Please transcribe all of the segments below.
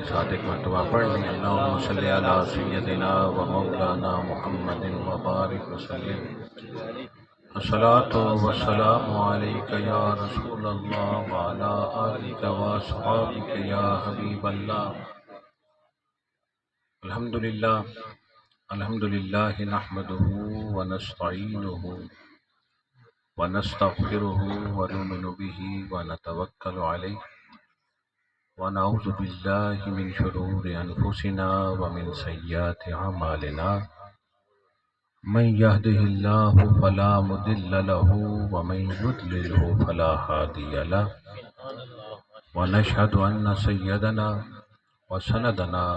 ساتھ ایک مرتبہ پڑھ لیں۔ اللہم صلی علی سیدنا و مولانا محمد وبارک وسلم۔ الصلاۃ والسلام علیک یا رسول اللہ وعلی آلک واصحابک یا حبیب اللہ۔ الحمدللہ نحمدہ ونستعینہ ونستغفرہ ونؤمن بہ ونتوکل علیہ ونعوذ باللہ من شرور انفسنا ومن سیئات اعمالنا من یہدہ اللہ فلا مضل له ومن یضللہ فلا ہادی له ونشہد ان سیدنا وسندنا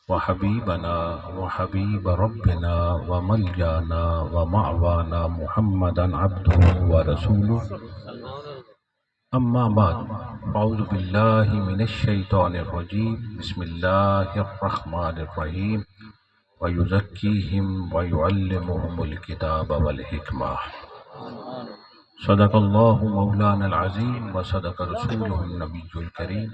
وحبیبنا وحبیب ربنا وملجانا ومعوانا محمدا عبدہ ورسولہ اما بعد اعوذ باللہ من الشیطان الرجیم بسم اللہ الرحمن الرحیم ویزکیہم ویعلمہم الکتاب والحکمہ صدق اللہ مولانا العظیم وصدق رسولہ النبی الکریم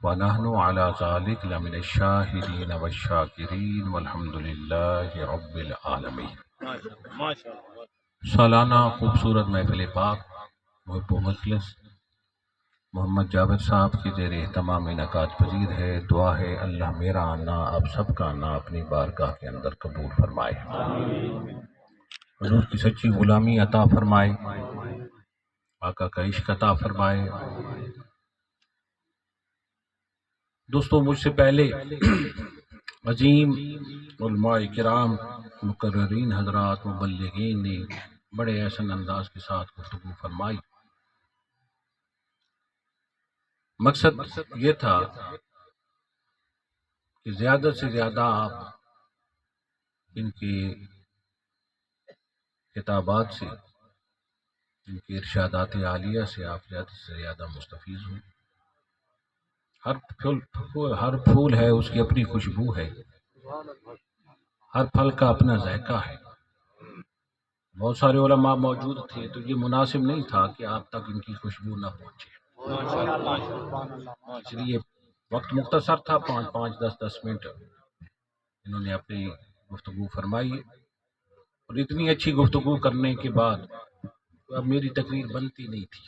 ونحن علی ذلک لمن الشاہدین والشاکرین والحمد للہ رب العالمین۔ سالانہ خوبصورت محفل پاک محب و مخلص محمد جاوید صاحب کی زیر اہتمام انعقاد پذیر ہے۔ دعا ہے اللہ میرا آنا آپ سب کا آنا اپنی بارگاہ کے اندر قبول فرمائے، حضور کی سچی غلامی عطا فرمائے، آقا کا عشق عطا فرمائے۔ دوستو، مجھ سے پہلے عظیم علماء کرام، مقررین حضرات، مبلغین نے بڑے احسن انداز کے ساتھ گفتگو فرمائی۔ مقصد یہ تھا کہ زیادہ سے زیادہ آپ ان کی کتابات سے، ان کی ارشادات عالیہ سے آپ زیادہ سے زیادہ مستفیض ہوں۔ ہر پھول ہے اس کی اپنی خوشبو ہے، ہر پھل کا اپنا ذائقہ ہے۔ بہت سارے علماء موجود تھے تو یہ مناسب نہیں تھا کہ آپ تک ان کی خوشبو نہ پہنچے، اس لیے وقت مختصر تھا، 5-10 منٹ انہوں نے اپنی گفتگو فرمائی، اور اتنی اچھی گفتگو کرنے کے بعد اب میری تقریر بنتی نہیں تھی۔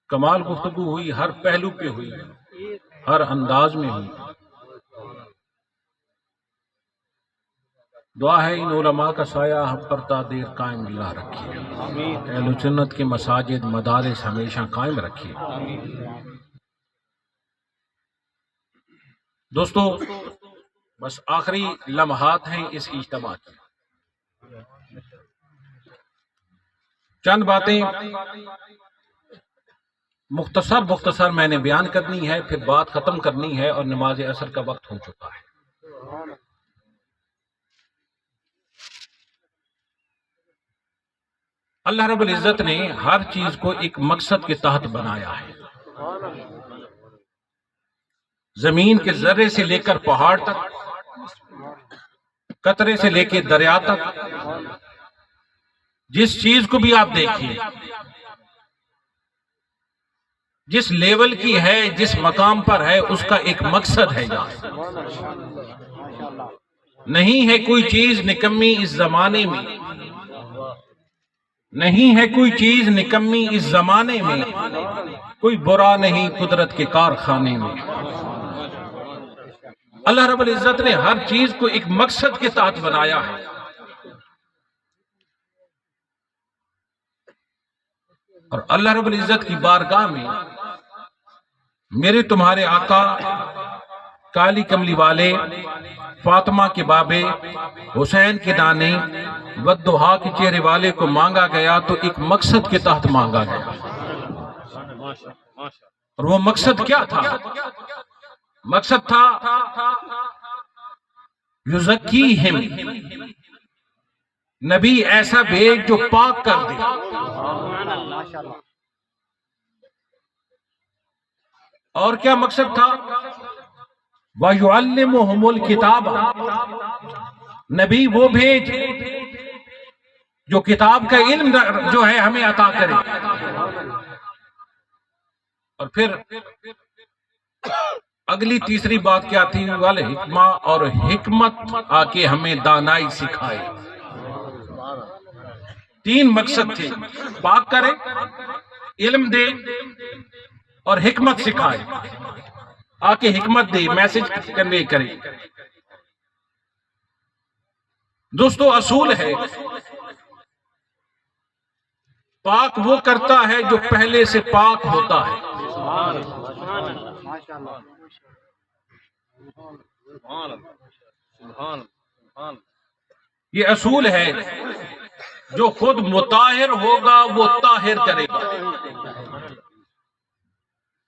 کمال گفتگو ہوئی، ہر پہلو پہ ہوئی، ہر انداز میں ہوئی۔ دعا ہے ان علماء کا سایہ ہم پر تا دیر قائم اللہ رکھیے، اہل سنت کے مساجد مدارس ہمیشہ قائم رکھیے۔ دوستو، بس آخری لمحات ہیں اس اجتماع کی، چند باتیں مختصر میں نے بیان کرنی ہے، پھر بات ختم کرنی ہے اور نماز عصر کا وقت ہو چکا ہے۔ اللہ رب العزت نے ہر چیز کو ایک مقصد کے تحت بنایا ہے۔ زمین کے ذرے سے لے کر پہاڑ تک، قطرے سے لے کے دریا تک، جس چیز کو بھی آپ دیکھیں، جس لیول کی ہے، جس مقام پر ہے، اس کا ایک مقصد ہے۔ نہیں ہے کوئی چیز نکمی اس زمانے میں، نہیں ہے کوئی چیز نکمی اس زمانے میں، کوئی برا نہیں قدرت کے کارخانے میں۔ اللہ رب العزت نے ہر چیز کو ایک مقصد کے تحت بنایا ہے، اور اللہ رب العزت کی بارگاہ میں میرے تمہارے آقا کالی کملی والے، فاطمہ کے بابے، حسین کے دانے، والضحیٰ کے چہرے والے کو مانگا گیا تو ایک مقصد کے تحت مانگا گیا، اور وہ مقصد کیا تھا؟ مقصد تھا یزکیہم، نبی ایسا بھیج جو پاک کر دے۔ اور کیا مقصد تھا؟ وَيُعَلِّمُهُمُ الْكِتَابَ، نبی وہ بھیج جو کتاب کا علم جو ہے ہمیں عطا کرے۔ اور پھر اگلی تیسری بات کیا تھی؟ والے حکمہ اور حکمت آ کے ہمیں دانائی سکھائے۔ تین مقصد تھے، پاک کرے، علم دے اور حکمت سکھائے، آ کے حکمت دے، میسج کنوے کرے۔ دوستو اصول ہے، پاک وہ کرتا ہے جو پہلے سے پاک ہوتا ہے۔ یہ اصول ہے، جو خود مطہر ہوگا وہ طاہر کرے گا۔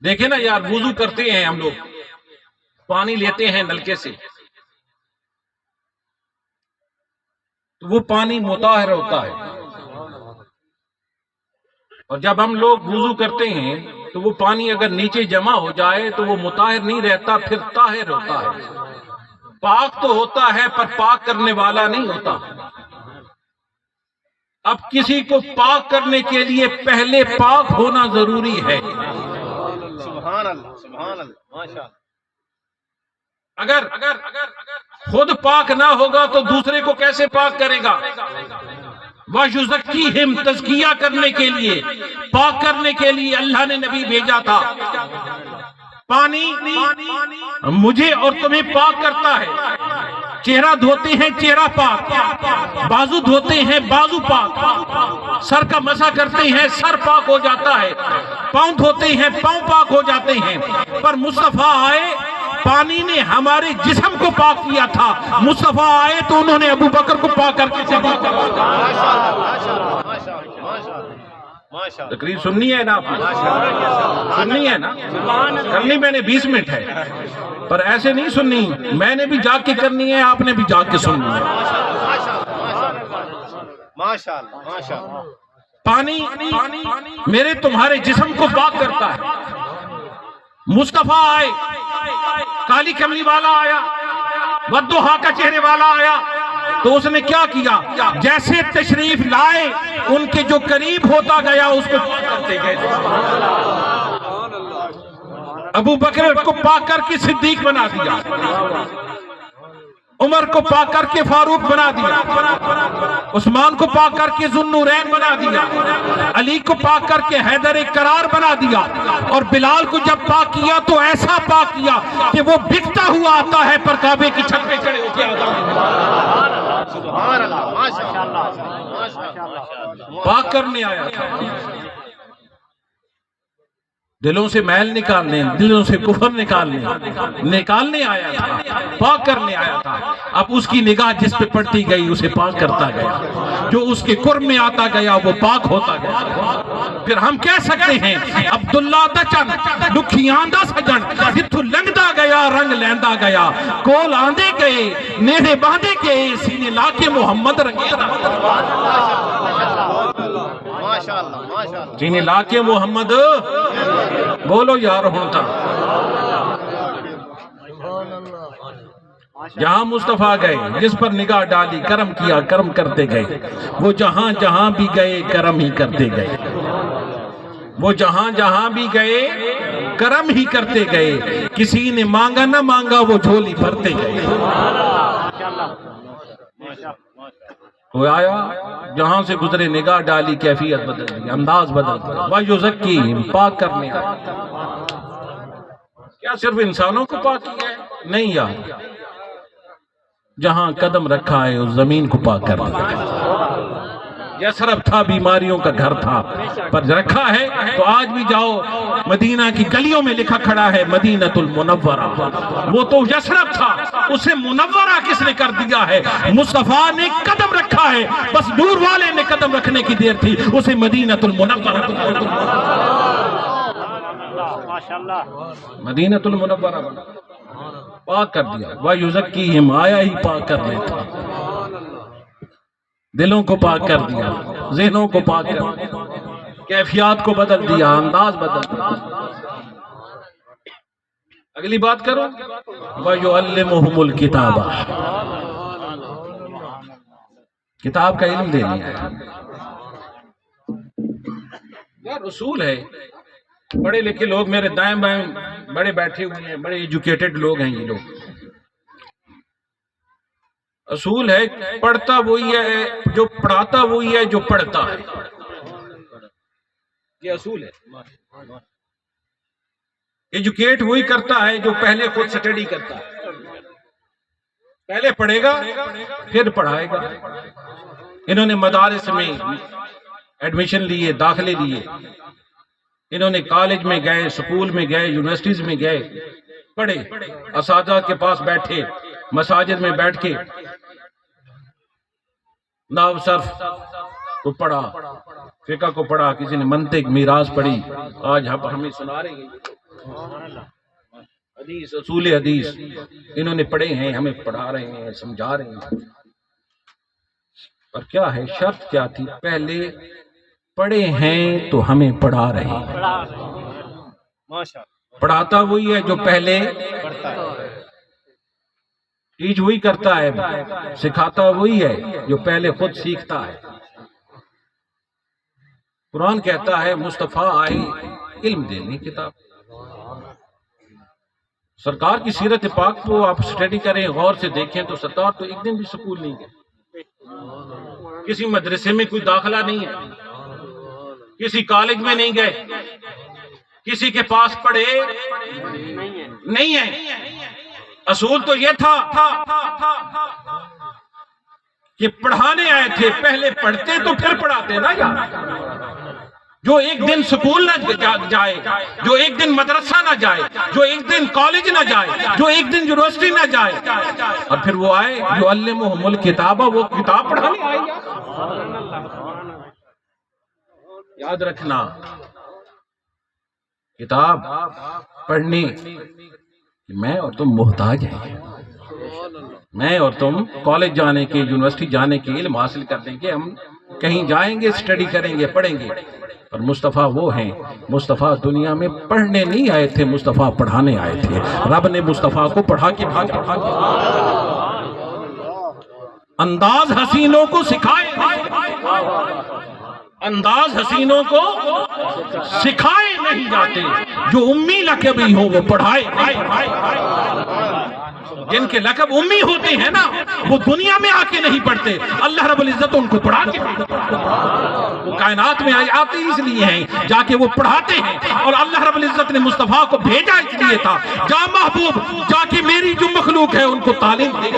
دیکھیں نا یار، وضو کرتے ہیں ہم لوگ، پانی لیتے ہیں نلکے سے، تو وہ پانی مطہر ہوتا ہے، اور جب ہم لوگ وضو کرتے ہیں تو وہ پانی اگر نیچے جمع ہو جائے تو وہ مطہر نہیں رہتا، پھر طاہر ہوتا ہے۔ پاک تو ہوتا ہے پر پاک کرنے والا نہیں ہوتا۔ اب کسی کو پاک کرنے کے لیے پہلے پاک ہونا ضروری ہے۔ سبحان اللہ، سبحان اللہ، ماشاءاللہ۔ اگر خود پاک نہ ہوگا تو دوسرے کو کیسے پاک کرے گا؟ وَيُزَكِّيهِمْ، تزکیہ کرنے کے لیے، پاک کرنے کے لیے اللہ نے نبی بھیجا تھا۔ پانی مجھے اور تمہیں پاک کرتا ہے۔ چہرہ دھوتے ہیں چہرہ پاک، بازو دھوتے ہیں بازو پاک، سر کا مسح کرتے ہیں سر پاک ہو جاتا ہے، پاؤں دھوتے ہیں پاؤں پاک ہو جاتے ہیں۔ پر مصطفیٰ آئے، پانی نے ہمارے جسم کو پاک کیا تھا۔ مصطفیٰ آئے تو انہوں نے ابو بکر کو پاک کر کے تقریر سننی ہے نا آپ نے؟ سننی ہے نا؟ کرنی میں نے 20 منٹ ہے، پر ایسے نہیں سننی، میں نے بھی جاگ کے کرنی ہے، آپ نے بھی جاگ کے سننی ہے۔ پانی میرے تمہارے جسم کو پاک کرتا ہے۔ مصطفیٰ آئے، کالی کملی والا آیا، والضحیٰ کا چہرے والا آیا، تو اس نے کیا کیا؟ جیسے تشریف لائے ان کے جو قریب ہوتا گیا اس کو پاک کرتے گئے۔ ابو بکر کو پاک کر کے صدیق بنا دیا، عمر کو پاک کر کے فاروق بنا دیا، عثمان کو پاک کر کے ذو النورین بنا دیا، علی کو پاک کر کے حیدر کرار بنا دیا، اور بلال کو جب پاک کیا تو ایسا پاک کیا کہ وہ بکتا ہوا آتا ہے پر کعبے کی چھت پہ چڑھے ہوتے آتا ہے۔ پاک کرنے آیا تھا، دلوں سے میل نکالنے، دلوں سے کفر نکالنے آیا تھا، پاک کرنے آیا تھا۔ اب اس کی نگاہ جس پہ پڑتی گئی اسے پاک کرتا گیا، جو اس کے قرب میں آتا گیا وہ پاک ہوتا گیا۔ پھر ہم کہہ سکتے ہیں عبداللہ دا چن دکھیاں دا سجن، جتھو لنگدا گیا رنگ لیندا گیا، کول آندے گئے نیڑے باندھے گئے، سینے لا کے محمد رنگے دا، سینے لا کے محمد بولو یار ہونتا۔ جہاں مصطفیٰ گئے جس پر نگاہ ڈالی کرم کیا، کرم کرتے گئے، وہ جہاں جہاں بھی گئے کرم ہی کرتے گئے، وہ جہاں جہاں بھی گئے کرم ہی کرتے گئے، کسی نے مانگا نہ مانگا وہ جھولی بھرتے گئے۔ وہ آیا جہاں سے گزرے نگاہ ڈالی کیفیت بدل دی، انداز بدل دی۔ وَيُزَكِّيهِمْ، پاک کرنے آیا۔ کیا صرف انسانوں کو پاک کیا ہے؟ نہیں یار، جہاں قدم رکھا ہے اس زمین کو پاک کر دیا۔ یثرب تھا بیماریوں کا گھر تھا، پر رکھا ہے تو آج بھی جاؤ مدینہ کی گلیوں میں لکھا کھڑا ہے مدینۃ المنورہ۔ وہ تو یثرب تھا، اسے منورہ کس نے کر دیا ہے؟ مصطفیٰ نے قدم رکھا ہے، بس دور والے نے قدم رکھنے کی دیر تھی، اسے مدینۃ المنورہ مدینۃ المنورہ پاک کر دیا۔ وَيُزَكِّيهِمْ، آیا ہی پاک کرنے تھا، دلوں کو پاک کر دیا، ذہنوں کو پاک کر دیا، کیفیات کو بدل دیا، انداز بدل دیا۔ اگلی بات کرو، وَيُعَلِّمُهُمُ الْكِتَابَ، کتاب کا علم دے دیا۔ یار اصول ہے، پڑھے لکھے لوگ میرے دائیں بائیں بڑے بیٹھے ہوئے ہیں، بڑے ایجوکیٹڈ لوگ ہیں یہ لوگ. اصول ہے پڑھتا وہی ہے جو پڑھاتا، وہی ہے جو پڑھتا ہے. یہ اصول ہے. ایجوکیٹ وہی کرتا ہے جو پہلے خود سٹڈی کرتا ہے. پہلے پڑھے گا پھر پڑھائے گا. انہوں نے مدارس میں ایڈمیشن لیے، داخلے لیے، انہوں نے کالج میں گئے، سکول میں گئے، یونیورسٹیز میں گئے، پڑھے، اساتذہ کے پاس بیٹھے، مساجد میں بیٹھ کے نحو صرف کو پڑھا، فقہ کو پڑھا، کسی نے منطق میراث پڑھی. آج ہمیں سنا رہے ہیں حدیث، اصول حدیث انہوں نے پڑھے ہیں، ہمیں پڑھا رہے ہیں، سمجھا رہے ہیں. اور کیا ہے شرط کیا تھی؟ پہلے پڑھے ہیں تو ہمیں پڑھا رہے ہیں. پڑھاتا وہی ہے جو پہلے ٹیچ وہی کرتا ہے، سکھاتا وہی ہے جو پہلے خود سیکھتا ہے. قرآن کہتا ہے مصطفیٰ آئے علم دینے کتاب. سرکار کی سیرت پاک کو آپ سٹڈی کریں، غور سے دیکھیں تو سرکار تو ایک دن بھی سکول نہیں گئے، کسی مدرسے میں کوئی داخلہ نہیں ہے، کسی کالج میں نہیں گئے، کسی کے پاس پڑھے نہیں ہے. اصول تو یہ تھا کہ پڑھانے آئے تھے، پہلے پڑھتے تو پھر پڑھاتے نا یار. جو ایک دن سکول نہ جائے، جو ایک دن مدرسہ نہ جائے، جو ایک دن کالج نہ جائے، جو ایک دن یونیورسٹی نہ جائے، اور پھر وہ آئے جو علمہم الکتاب، وہ کتاب پڑھانے آئے. یاد رکھنا کتاب پڑھنے میں اور تم محتاج ہیں. میں اور تم کالج جانے کے، یونیورسٹی جانے کے، علم حاصل کرنے کے، ہم کہیں جائیں گے، سٹڈی کریں گے، پڑھیں گے. اور مصطفیٰ وہ ہیں، مصطفیٰ دنیا میں پڑھنے نہیں آئے تھے، مصطفیٰ پڑھانے آئے تھے. رب نے مصطفیٰ کو پڑھا کے انداز حسینوں کو سکھائے، انداز حسینوں کو سکھائے نہیں جاتے. جو امی لقبی ہو وہ پڑھائے. جن کے لقب امی ہوتے ہیں نا، وہ دنیا میں آ کے نہیں پڑھتے، اللہ رب العزت ان کو پڑھا کے، وہ کائنات میں آتے اس لیے ہیں جا کے وہ پڑھاتے ہیں. اور اللہ رب العزت نے مصطفیٰ کو بھیجا اس لیے تھا، جا محبوب جا کے میری جو مخلوق ہے ان کو تعلیم دے.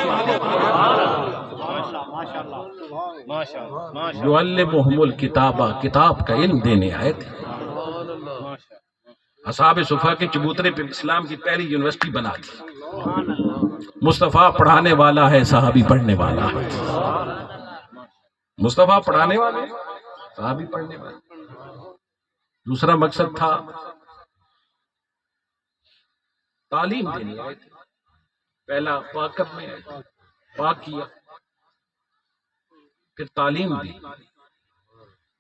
یعلمہم الکتاب، کتاب کا علم دینے آئے تھے. اصحاب صفا کے چبوترے پہ اسلام کی پہلی یونیورسٹی بنا دی. مصطفیٰ پڑھانے والا ہے، صحابی پڑھنے والا ہے. مصطفیٰ پڑھانے والے، صحابی پڑھنے والے. دوسرا مقصد تھا تعلیم دینے آئے تھے. پہلا پاک کرنے آئے تھے، پاک کیا، پھر تعلیم دی،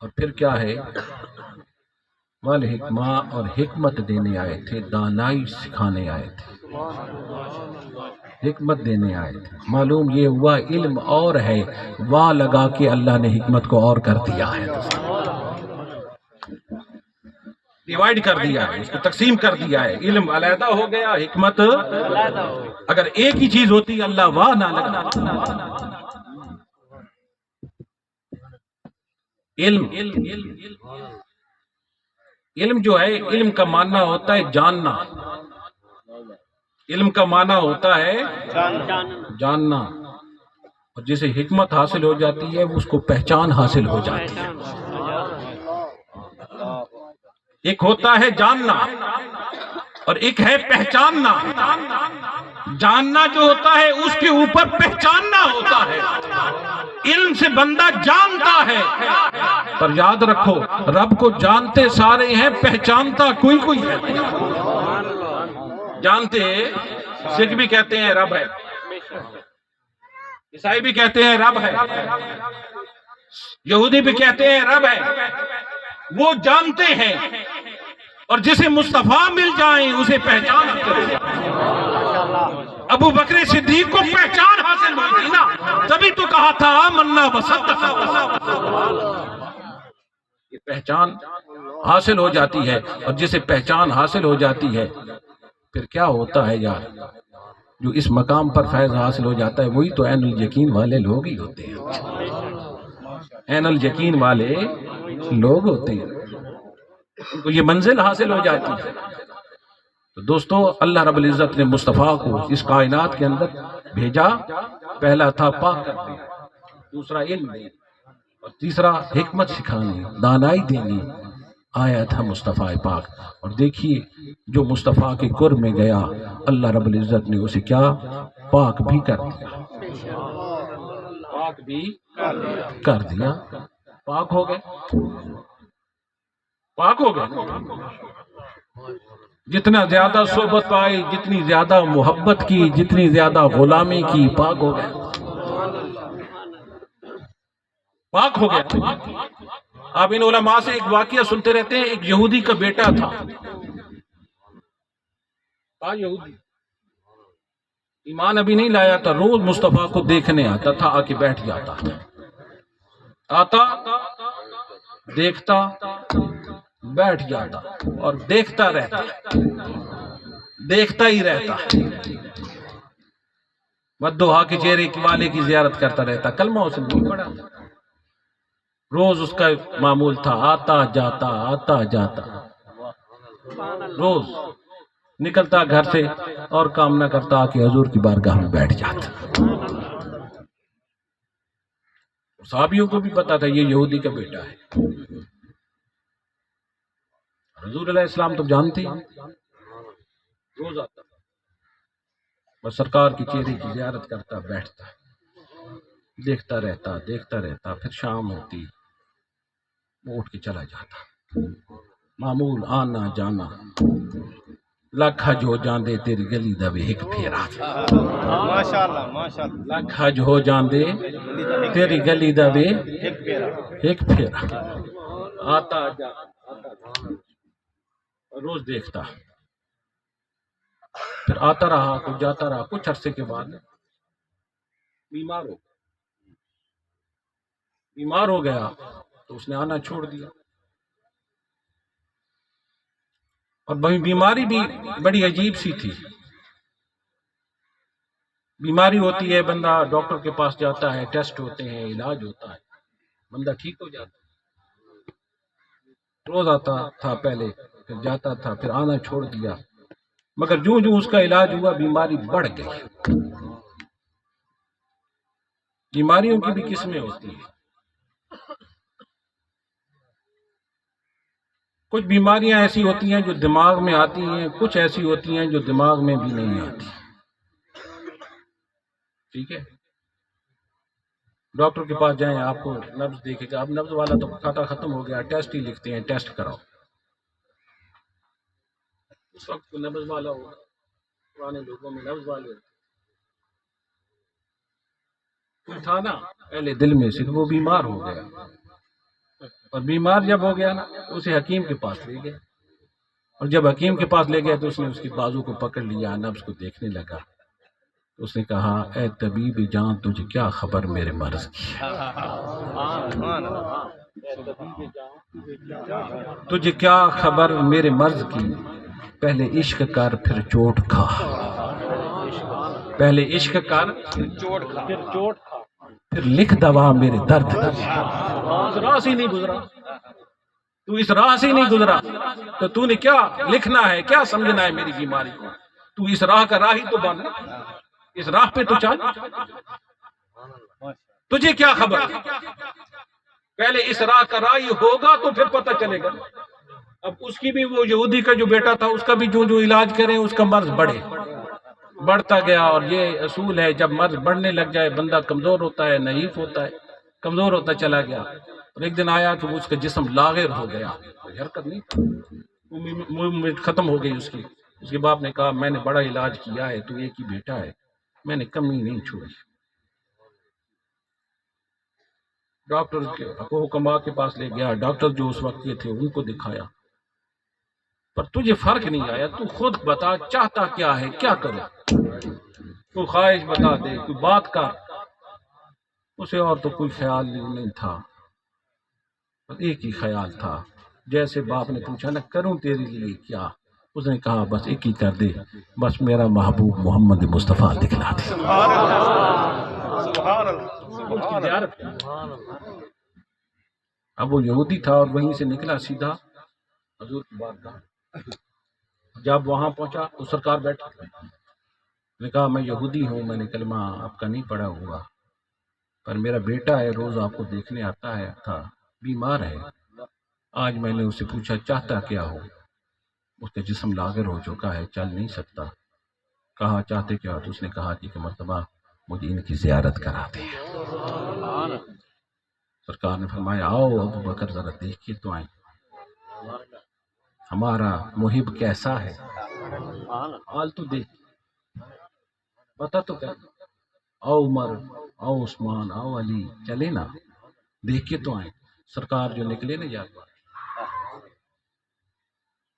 اور پھر کیا ہے والحکمہ، اور حکمت دینے آئے تھے، دانائی سکھانے آئے تھے، حکمت دینے آئے تھے. معلوم یہ ہوا علم اور ہے، واہ لگا کے اللہ نے حکمت کو اور کر دیا ہے، ڈیوائیڈ کر دیا ہے، اس کو تقسیم کر دیا ہے. علم علیحدہ ہو گیا، حکمت اگر ایک ہی چیز ہوتی اللہ واہ نہ لگا. علم جو ہے، علم کا معنی ہوتا ہے جاننا. علم کا معنی ہوتا ہے جاننا، اور جسے حکمت حاصل ہو جاتی ہے اس کو پہچان حاصل ہو جاتی ہے. ایک ہوتا ہے جاننا اور ایک ہے پہچاننا. جاننا جو ہوتا ہے اس کے اوپر پہچاننا ہوتا ہے. علم سے بندہ جانتا ہے، پر یاد رکھو رب کو جانتے سارے ہیں، پہچانتا کوئی کوئی ہے. جانتے سکھ بھی کہتے ہیں رب ہے، عیسائی بھی کہتے ہیں رب ہے، یہودی بھی کہتے ہیں رب ہے. وہ جانتے ہیں، اور جسے مصطفیٰ مل جائیں اسے پہچان حاصل. ابو بکر صدیق کو پہچان حاصل ہوئی نا، تبھی تو کہا تھا آمنا وصدق. یہ پہچان حاصل ہو جاتی ہے اور جسے پہچان حاصل ہو جاتی ہے، پھر کیا ہوتا ہے یار، جو اس مقام پر فیض حاصل ہو جاتا ہے وہی تو عین الیقین والے لوگ ہی ہوتے ہیں، عین الیقین والے لوگ ہوتے ہیں، ان کو یہ منزل حاصل ہو جاتی ہے۔ تو دوستو، اللہ رب العزت نے مصطفیٰ کو اس کائنات کے اندر بھیجا، پہلا تھا پاک کر دیا، دوسرا علم دے، اور تیسرا حکمت سکھانی، دانائی دینی، آیا تھا مصطفیٰ پاک۔ اور دیکھیے جو مصطفیٰ کے قرب میں گیا، اللہ رب العزت نے اسے کیا، پاک بھی کر دیا، پاک بھی کر دیا، پاک ہو گئے، پاک ہو گئے۔ جتنا زیادہ صحبت پائی، جتنی زیادہ محبت کی، جتنی زیادہ غلامی کی، پاک ہو گئے، پاک ہو گیا۔ آپ ان علماء سے ایک واقعہ سنتے رہتے ہیں، ایک یہودی کا بیٹا تھا، یہودی ایمان ابھی نہیں لایا تھا، روز مصطفیٰ کو دیکھنے آتا تھا، آ کے بیٹھ جاتا تھا، آتا دیکھتا بیٹھ جاتا اور دیکھتا رہتا، دیکھتا ہی رہتا، ودوہا کے چہرے والے کی زیارت کرتا رہتا، کلمہ اس نے نہیں پڑھا، روز اس کا معمول تھا، آتا جاتا آتا جاتا، روز نکلتا گھر سے اور کام نہ کرتا، آ کے حضور کی بارگاہ میں بیٹھ جاتا۔ صحابیوں کو بھی پتا تھا یہ یہودی کا بیٹا ہے، حضور علیہ السلام تو جانتے ہیں، روز آتا بس سرکار کی چہرے کی زیارت کرتا، بیٹھتا، دیکھتا رہتا، دیکھتا رہتا، پھر شام ہوتی وہ اٹھ کے چلا جاتا، معمول آنا جانا، لکھ حج ہو جاندے تیری گلی دا بھی ایک پھیرا، ماشاءاللہ ماشاءاللہ، لکھ حج ہو جاندے تیری گلی دا بھی ایک پھیرا، آتا جاتا، روز دیکھتا، پھر آتا رہا، کچھ جاتا رہا، کچھ عرصے کے بعد بیمار ہو گیا تو اس نے آنا چھوڑ دیا، اور بیماری بھی بڑی عجیب سی تھی، بیماری ہوتی ہے، بندہ ڈاکٹر کے پاس جاتا ہے، ٹیسٹ ہوتے ہیں، علاج ہوتا ہے، بندہ ٹھیک ہو جاتا ہے، روز آتا تھا پہلے، پھر جاتا تھا، پھر آنا چھوڑ دیا، مگر جو اس کا علاج ہوا بیماری بڑھ گئی۔ بیماریوں کی بھی قسمیں ہوتی ہیں، کچھ بیماریاں ایسی ہوتی ہیں جو دماغ میں آتی ہیں، کچھ ایسی ہوتی ہیں جو دماغ میں بھی نہیں آتی، ٹھیک ہے؟ ڈاکٹر کے پاس جائیں، آپ کو نبض دیکھے گا، اب نبض والا تو کھاتا ختم ہو گیا، ٹیسٹ ہی لکھتے ہیں، ٹیسٹ کراؤ، اس وقت نبض والا ہوگا، پرانے لوگوں میں نبض والے تھا نا، پہلے دل میں سے وہ بیمار ہو گیا، اور بیمار جب ہو گیا نا اسے حکیم کے پاس لے گیا، اور جب حکیم کے پاس لے گیا تو اس نے اس کی بازو کو پکڑ لیا، نبض کو دیکھنے لگا، اس نے کہا اے طبیب جان تجھے کیا خبر میرے مرض کی، تجھے کیا خبر میرے مرض کی، پہلے عشق کر پھر چوٹ کھا، پہلے عشق کر پھر چوٹ کھا، پھر لکھ دوا میرے درد کی، اس راہ سے نہیں گزرا، تو اس راہ سے نہیں گزرا تو تو نے کیا لکھنا ہے، کیا سمجھنا ہے میری بیماری کو، تو اس راہ کا راہی تو بن، اس راہ پہ تو چل، تجھے کیا خبر، پہلے اس راہ کا راہی ہوگا تو پھر پتہ چلے گا۔ اب اس کی بھی، وہ یہودی کا جو بیٹا تھا اس کا بھی جو علاج کریں اس کا مرض بڑھتا گیا، اور یہ اصول ہے جب مرض بڑھنے لگ جائے بندہ کمزور ہوتا ہے، نحیف ہوتا ہے، کمزور ہوتا چلا گیا، اور ایک دن آیا کہ اس کا جسم لاغر ہو گیا، کوئی حرکت نہیں، موومنٹ ختم ہو گئی اس کی۔ اس کے باپ نے کہا میں نے بڑا علاج کیا ہے، تو ایک ہی بیٹا ہے، میں نے کمی نہیں چھوڑی۔ ڈاکٹر کے حکما کے پاس لے گیا، ڈاکٹر جو اس وقت کے تھے ان کو دکھایا، پر تجھے فرق نہیں آیا، تو خود بتا چاہتا کیا ہے، کیا کرو، کوئی خواہش بتا دے، کوئی بات کر۔ اسے اور تو کوئی خیال نہیں تھا، ایک ہی خیال تھا جیسے باپ نے پوچھا نا کروں تیرے لیے کیا، اس نے کہا بس ایک ہی کر دے، بس میرا محبوب محمد مصطفیٰ دکھلا دے۔ سبحان اللہ سبحان اللہ اس کی زیارت کی۔ اب وہ یہودی تھا اور وہیں سے نکلا سیدھا حضور کی بارگاہ۔ جب وہاں پہنچا تو سرکار بیٹھا، نے کہا میں یہودی ہوں، میں نے کلمہ آپ کا نہیں پڑھا ہوا، پر میرا بیٹا ہے، روز آپ کو دیکھنے آتا ہے، تھا بیمار ہے، آج میں نے اسے پوچھا چاہتا کیا ہو، اس کا جسم لاغر ہو چکا ہے، چل نہیں سکتا، کہا چاہتے کیا ہو، تو اس نے کہا کہ مرتبہ مجھے ان کی زیارت کرا دے۔ سرکار نے فرمایا آؤ ابو بکر ذرا دیکھ کے تو آئیں ہمارا محب کیسا ہے، حال تو دیکھ، پتا تو کیا، آؤ عمر، آؤ عثمان، آؤ علی، چلے نا دیکھ کے تو آئیں۔ سرکار جو نکلے نا جا کر،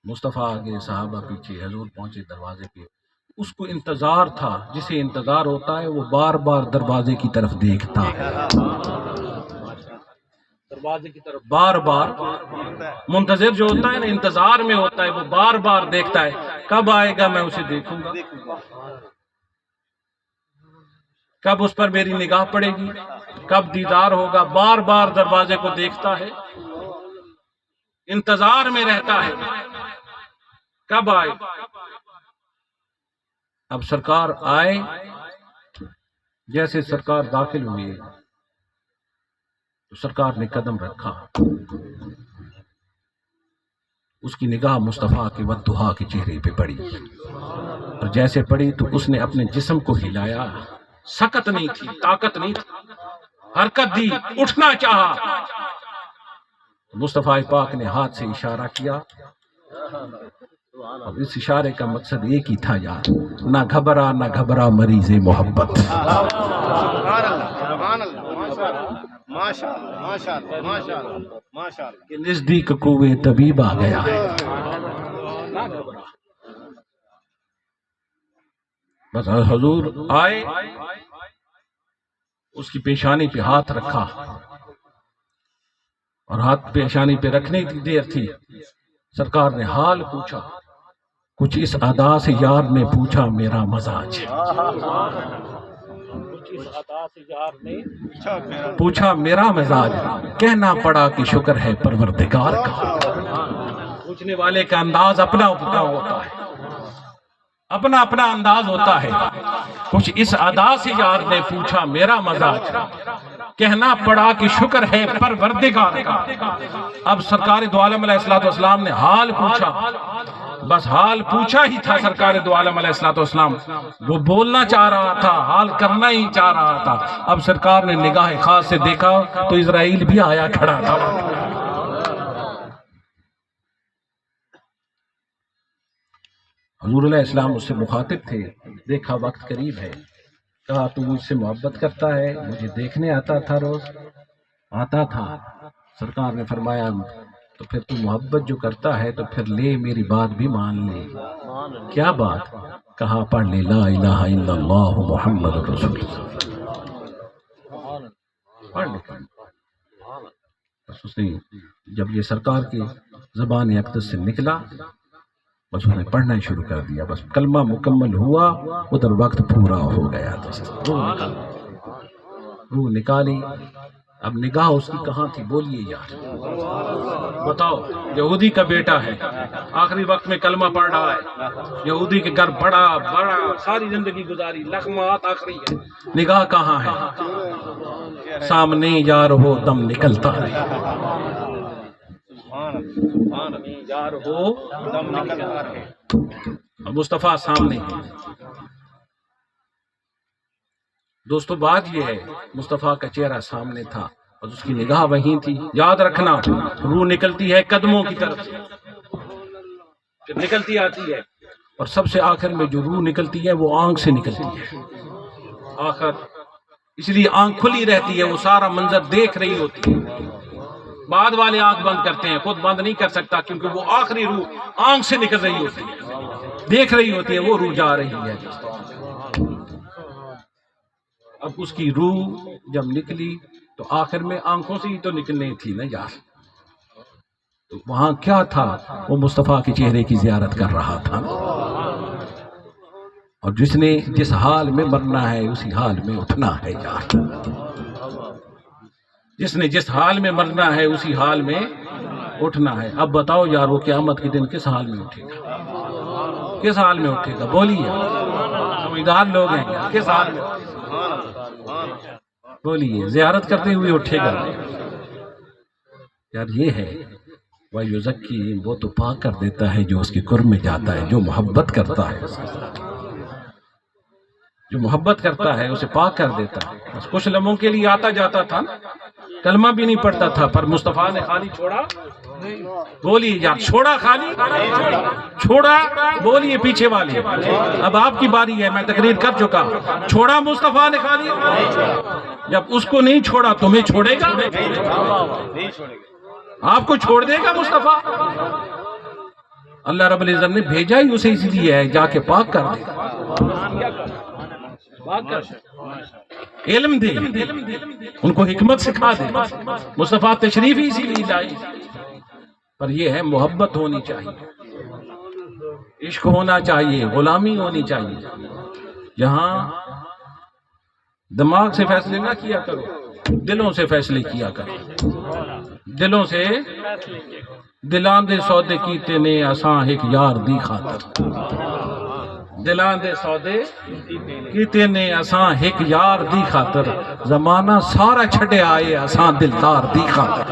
مصطفیٰ آگے صحابہ پیچھے، حضور پہنچے دروازے پہ، اس کو انتظار تھا، جسے انتظار ہوتا ہے وہ بار بار دروازے کی طرف دیکھتا ہے، دروازے کی طرف بار بار منتظر جو ہوتا ہے نا، انتظار میں ہوتا ہے، وہ بار بار دیکھتا ہے کب آئے گا میں اسے دیکھوں گا، کب اس پر میری نگاہ پڑے گی، کب دیدار ہوگا، بار بار دروازے کو دیکھتا ہے، انتظار میں رہتا ہے کب آئے۔ اب سرکار آئے، جیسے سرکار داخل ہوئے تو سرکار نے قدم رکھا، اس کی نگاہ مصطفیٰ کے والضحیٰ کے چہرے پہ پڑی، اور جیسے پڑی تو اس نے اپنے جسم کو ہلایا، سکت نہیں تھی، طاقت نہیں تھی، حرکت دی، اٹھنا چاہا، مصطفیٰ پاک نے ہاتھ سے اشارہ کیا، اور اس اشارے کا مقصد ایک ہی تھا یار، نہ گھبرا نہ گھبرا مریض محبت، سبحان اللہ ماشاء اللہ ماشاء اللہ ماشاء اللہ ماشاء اللہ کہ نزدیک کوئے طبیب آ گیا ہے، نہ گھبرا۔ بس حضور آئے، اس کی پیشانی پہ ہاتھ رکھا، اور ہاتھ پیشانی پہ رکھنے کی دیر تھی، سرکار نے حال پوچھا، کچھ اس ادا سے یار نے پوچھا میرا مزاج، کچھ اس ادا سے یار نے پوچھا میرا مزاج، کہنا پڑا کہ شکر ہے پروردگار کا۔ پوچھنے والے کا انداز اپنا اپنا ہوتا ہے، اپنا اپنا انداز ہوتا ہے، کچھ اس ادا سے یار نے پوچھا میرا مزاج، کہنا پڑا کہ شکر ہے پروردگار کا۔ اب سرکار دو عالم علیہ السلام نے حال پوچھا، بس حال پوچھا ہی تھا سرکار دو عالم علیہ السلام، وہ بولنا چاہ رہا تھا، حال کرنا ہی چاہ رہا تھا۔ اب سرکار نے نگاہ خاص سے دیکھا تو اسرائیل بھی آیا کھڑا تھا، حضور علیہ السلام اس سے مخاطب تھے، دیکھا وقت قریب ہے، کہا تو مجھ سے محبت کرتا ہے، مجھے دیکھنے آتا تھا، روز آتا تھا۔ سرکار نے فرمایا تو پھر تو محبت جو کرتا ہے تو پھر لے میری بات بھی مان لے۔ کیا بات؟ کہا پڑھ لے لا الہ الا اللہ محمد رسول اللہ، پڑھ لے۔ بس اس نے جب یہ سرکار کی زبان اقدس سے نکلا، بس اس نے پڑھنا ہی شروع کر دیا، بس کلمہ مکمل ہوا، ادھر وقت پورا ہو گیا، روح نکالی۔ اب نگاہ اس کی کہاں تھی؟ بولیے یار، بتاؤ، یہودی کا بیٹا ہے، آخری وقت میں کلمہ پڑھ رہا ہے، یہودی کے گھر بڑا بڑا ساری زندگی گزاری، لقمات آخری ہے، نگاہ کہاں ہے؟ سامنے یار ہو دم نکلتا رہے، یار ہو دم نکلتا رہے۔ مصطفیٰ سامنے۔ دوستو بات یہ ہے، مصطفیٰ کا چہرہ سامنے تھا اور اس کی نگاہ وہیں تھی۔ یاد رکھنا، روح نکلتی ہے قدموں کی طرف سے، پھر نکلتی آتی ہے، اور سب سے آخر میں جو روح نکلتی ہے وہ آنکھ سے نکلتی ہے، آخر، اس لیے آنکھ کھلی رہتی ہے، وہ سارا منظر دیکھ رہی ہوتی ہے۔ بعد والے آنکھ بند کرتے ہیں، خود بند نہیں کر سکتا، کیونکہ وہ آخری روح آنکھ سے نکل رہی ہوتی ہے، دیکھ رہی ہوتی ہے، وہ روح جا رہی ہے۔ اب اس کی روح جب نکلی تو آخر میں آنکھوں سے ہی تو نکلنی تھی نا یار، وہاں کیا تھا؟ وہ مصطفیٰ کے چہرے کی زیارت کر رہا تھا. اور جس نے جس حال میں مرنا ہے اسی حال میں اٹھنا ہے یار. جس نے جس حال میں مرنا ہے اسی حال میں اٹھنا ہے. اب بتاؤ یار وہ قیامت کے دن کس حال میں اٹھے گا؟ کس حال میں اٹھے گا؟ بولیے. سمجھدار لوگ ہیں، کس حال میں بولیے؟ زیارت کرتے ہوئے اٹھے گا یار. یہ ہے وَيُزَكِّيهِمْ، وہ تو پاک کر دیتا ہے جو اس کے قرب میں جاتا ہے، جو محبت کرتا ہے، جو محبت کرتا ہے اسے پاک کر دیتا ہے. بس کچھ لمحوں کے لیے آتا جاتا تھا، کلمہ بھی نہیں پڑھتا تھا، پر مصطفیٰ نے خالی چھوڑا. بولیے یار، چھوڑا خالی چھوڑا. بولیے پیچھے والے، اب آپ کی باری ہے، میں تقریر کر چکا. چھوڑا مصطفیٰ نے خالی. جب اس کو نہیں چھوڑا تمہیں چھوڑے گا؟ آپ کو چھوڑ دے گا مصطفیٰ؟ اللہ رب العزت نے بھیجا ہی اسے اس لیے ہے جا کے پاک کر دے. علم دے، ان کو حکمت سکھا دے. مصطفیٰ تشریف ہی اسی لیے لائی. پر یہ ہے محبت ہونی چاہیے، عشق ہونا چاہیے، غلامی ہونی چاہیے. جہاں دماغ سے فیصلے نہ کیا کرو، دلوں سے فیصلے کیا کرو. دلوں سے دلان دے سودے کیتے نے اساں ایک یار دی خاطر. دلان دے سودے کیتے نے اساں ایک یار دی خاطر. زمانہ سارا چھڑے آئے اساں دلدار دی خاطر.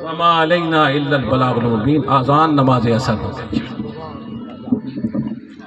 وما علینا الا البلاغ المبین. آذان نماز اثر ہو گئی.